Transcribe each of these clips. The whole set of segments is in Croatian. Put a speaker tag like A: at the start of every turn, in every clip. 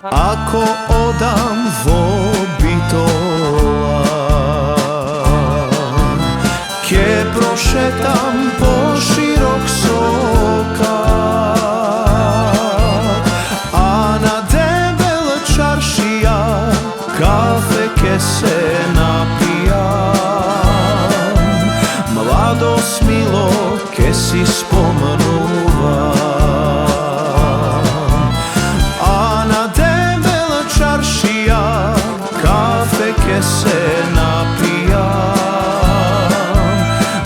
A: Ako odam vobitola, ke prošetam po širok soka, a na debel čaršija kafe ke se napijam, mladost milo ke si spomnuva. Ke se napijam,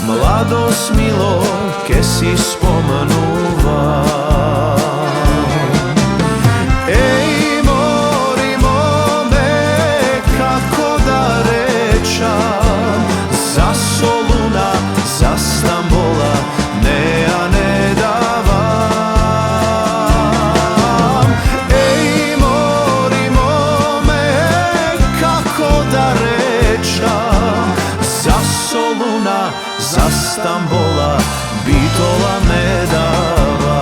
A: mladost milo ke si spomnuva. Ej mori mome, kako da rečam, za Soluna, za Stambola ne ja ne davam. Ej mori mome, kako da rečam, za Soluna, za Stambola bitola ne davam.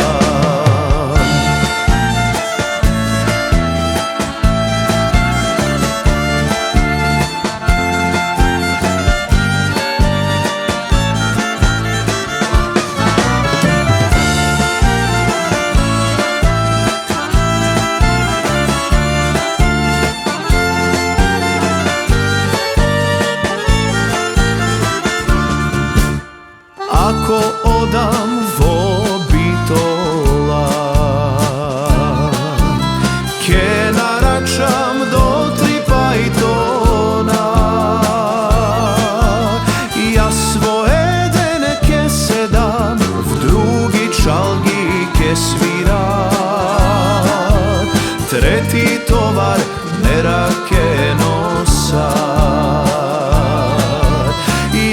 A: Ako odam vobitola, ke naračam do 3 pajtona, ja svoje deneke se dam, v drugi čalgi ke svirat, treti tovar nerake nosat.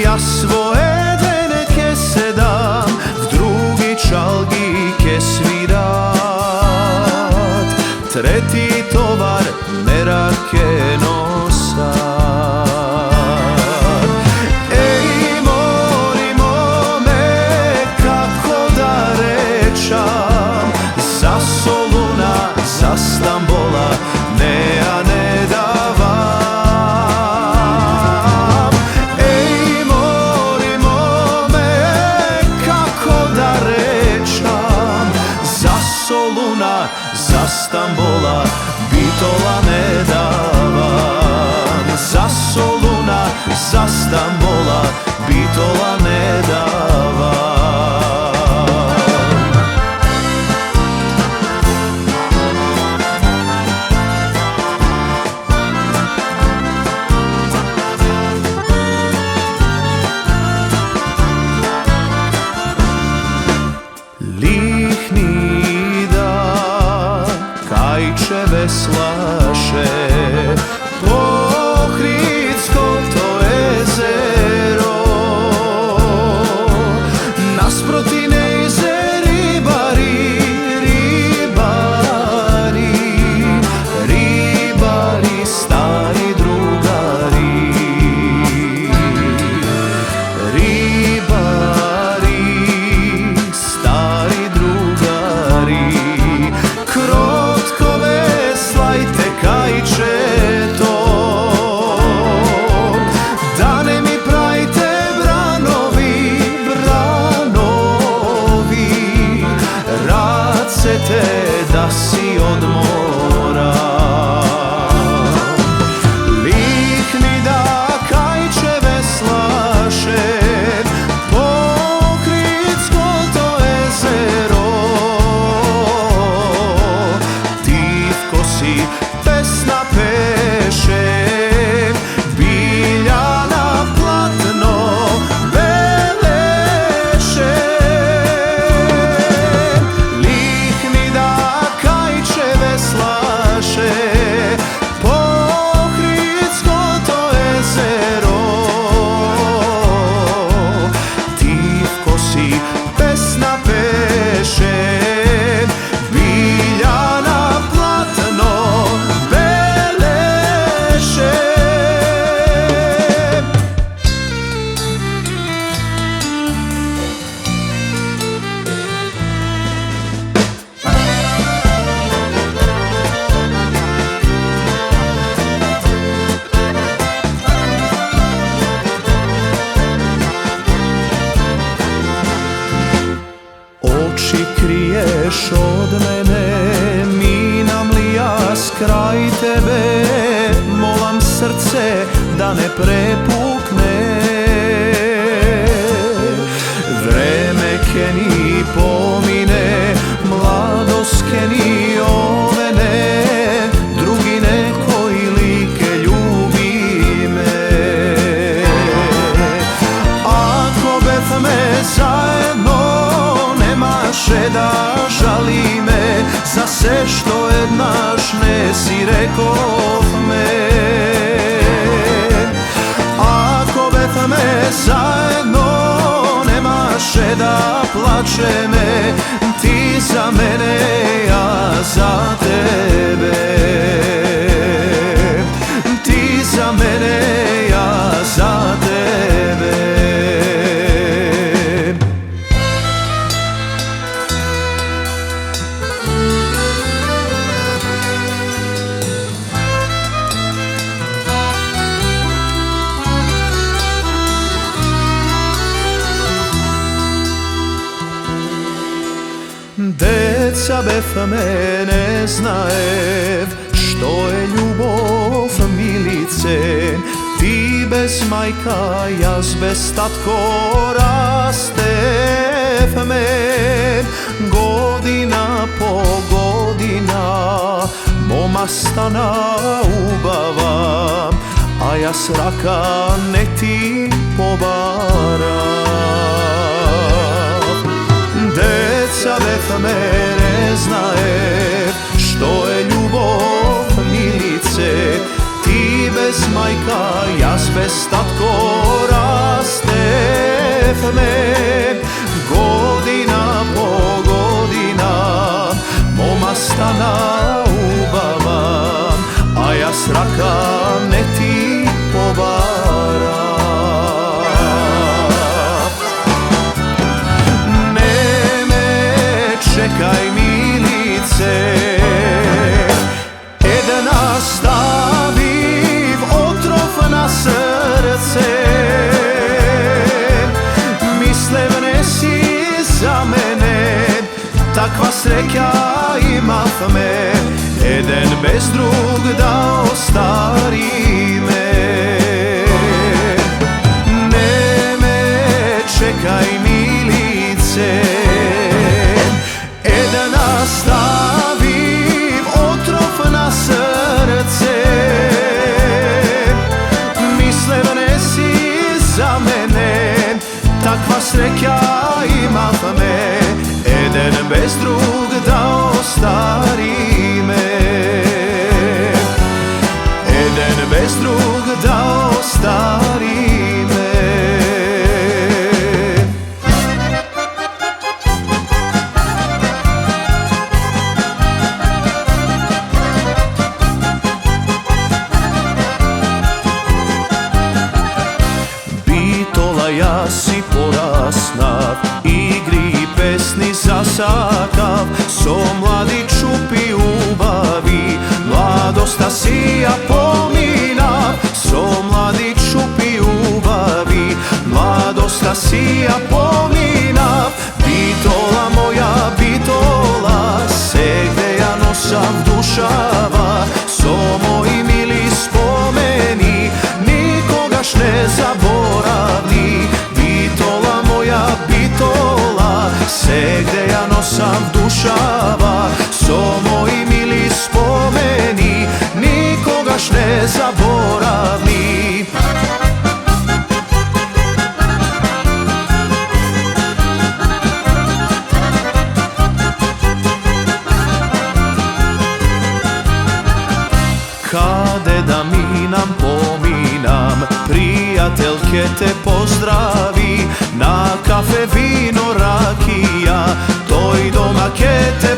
A: Ja svoje čalgi ke svirat, treti tovar nerake nosat. Ej mori mome, kako da rečam, za Soluna, za Stambola ne ja ne davam. Ej mori mome, kako da rečam, za Soluna, za Stambola bitola ne davam. Za Soluna, za Stambola bitola ne davam. Lihni da kajče veslaše, Ohridsko to jezero, nasproti nejze ribari, ribari, ribari, stari drugari. Ribari, stari drugari, krotko veslajte kajče to. kraj tebe, molam srce da ne prepukne. Vreme keni pomine, mladost keni ovene, drugi nekoj like ljubi me. Ako bez me zajedno nemaše da žali me za sve što jednaš ne si rekao me. Ako bez me zajedno nemaše da plače me, ti za mene, ja za tebe. Ti za mene, ja za tebe. Deca bez mene znajev što je ljubov milice. Ti bez majka, jaz bez tatko rastev men. Godina po godina moma stana ubavam, a ja sraka ne ti pobaram. Deca bez mene znaje što je ljubov milice. Ti bez majka, jaz bez tatko rastev me. Godina po godina moma stana ubavam, a ja sraka ne ti pobaram. Čekaj milice, da stavim otrov na srce. Mislim ne si za mene, takva sreća imav me. Eden bez drug da ostari me. Ne me čekaj milice, stavim otrov na srce. Mislim ne si za mene, takva sreća imav me. Eden bez drug da ostari me. Eden bez drug da ostari me. Ja si porasnav, igri i pesni zasakav. So mladiću pi ubavi, mladosta si ja pominav. So mladiću pi ubavi, mladosta si ja pominav. Bitola moja bitola, se gde ja nosav dušava. So moji mili spomeni, nikogaš ne zaboravni. Bitola moja bitola, se gde ja nosav dušava. So moji mili spomeni, nikogaš ne zaboravni. Kade da minam, pominam, prijateljke te pozdravi. Na kafe, vino, rakija, toj doma ke te